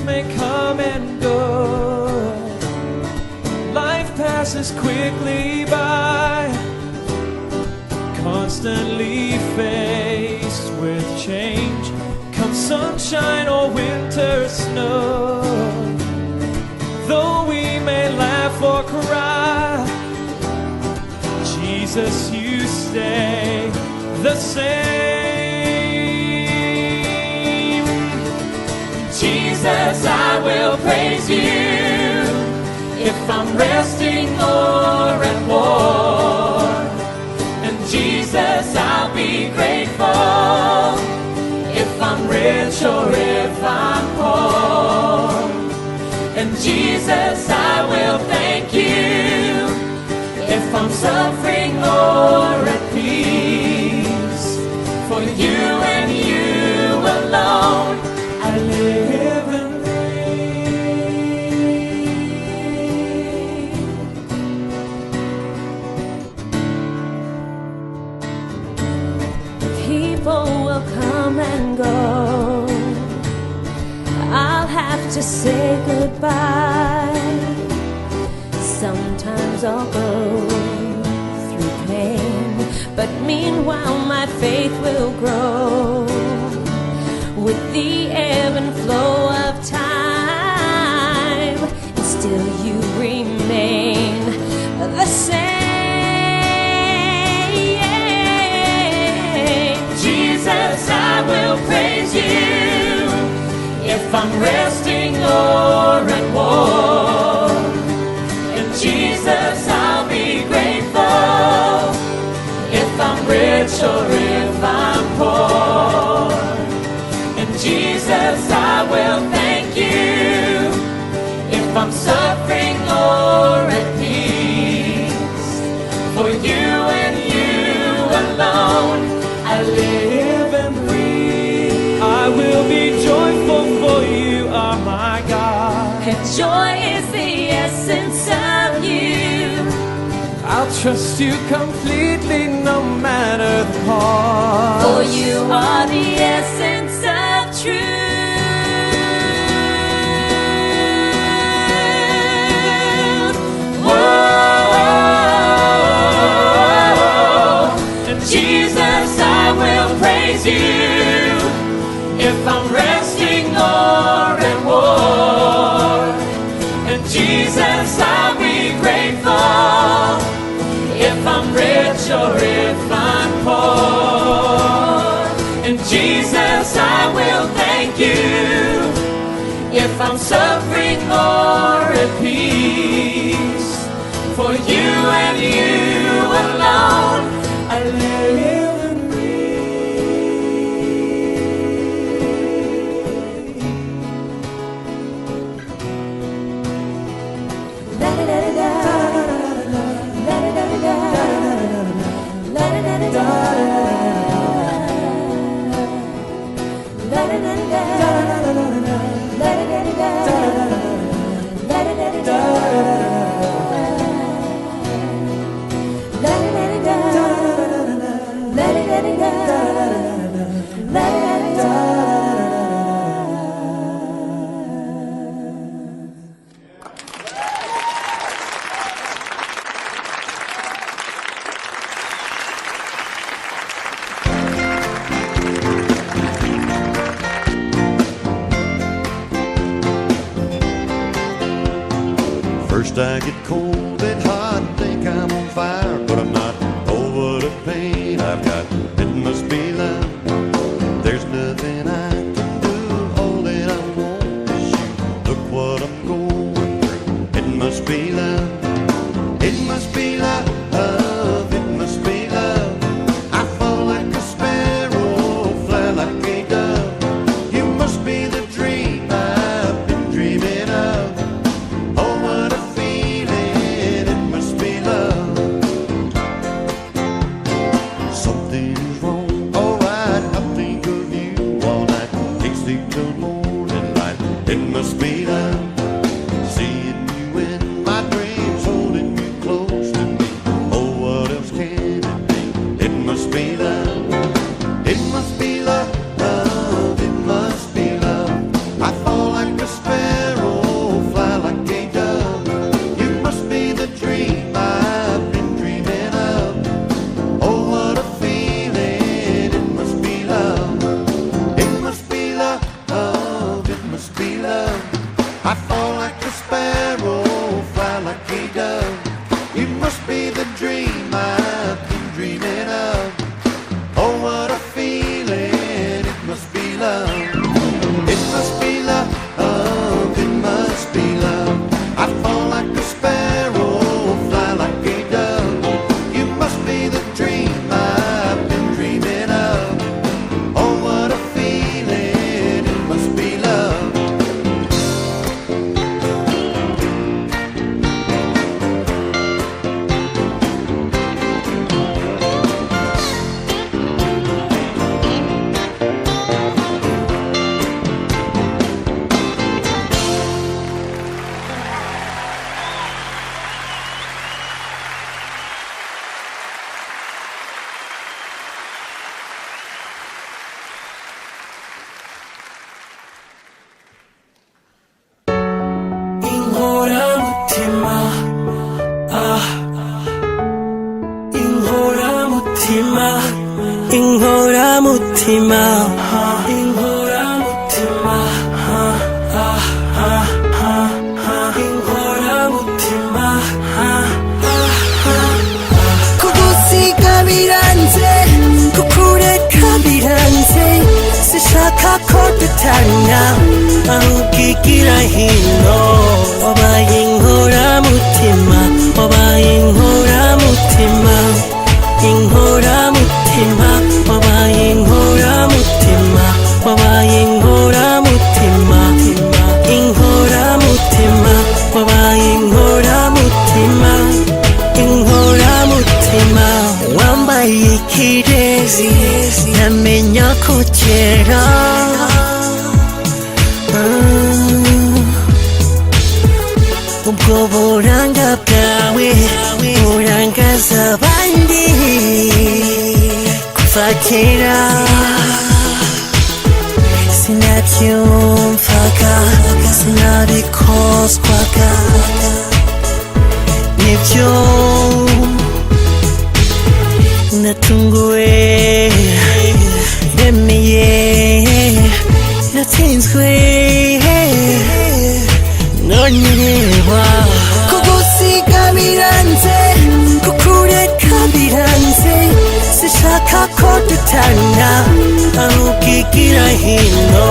may come and go. Life passes quickly by, constantly faced with change. Come sunshine or winter snow, though we may laugh or cry, Jesus, you stay the same. Jesus, I will praise you if I'm resting or at war. And Jesus, I'll be grateful if I'm rich or if I'm poor. And Jesus, I will thank you if I'm suffering or at peace. For you and you alone I live and breathe. People will come and go, I'll have to say goodbye. Sometimes I'll go through pain, but meanwhile my faith will grow with the ebb and flow of time, and still you remain the same. Jesus, I will praise you if I'm resting or at war. And Jesus, I'll be grateful if I'm rich or if I'm poor. And Jesus, I will thank you if I'm suffering or at peace. For you and you alone I live and breathe. I will be joyful, for you are my God. And joy is the essence of you. I'll trust you completely no matter the cost. For you are the essence of truth. Whoa. And Jesus, I will praise you if I'm resting or at war. And Jesus, I'll be grateful if I'm rich or if I'm poor. And Jesus, I will thank you if I'm suffering or at peace. For you and you alone I live. First I get cold and hot, think I'm on fire, but I'm not over the pain I've got. It must be love. There's nothing I can do. All that I want is you. Look what I'm going through. It must be love. It must be love. It must be love. I fall like a sparrow, fly like a dove. You must be the dream I've been dreaming of. Oh, what a feeling, it must be love. Something is wrong, alright, I think of you all night. Can't sleep till morning light. It must be love. Seeing you in my dreams, holding you close to me. Oh, what else can it be? It must be love. It must be love, love, it must be love. I fall like a spell. inkoramutima inkoramutima inkoramutima kugusiga biranze kukureka biranze sishaka ko dutana ahubwo igira hino wabaye inkoramutima wabaye inkoramutima inkoramutima wabaye inkoramutima wabaye inkoramutima inkoramutima wabaye inkoramutima inkoramutima wambaye ikirezi namenya ko kera ubwo buranga bwawe burangaza abandi kuva kera sinabyumvaga sinabikozwaga nibyo natunguwe remeye natsinzwe none reba kugusiga biranze kukureka biranze sishaka ko dutana ahubwo igira hino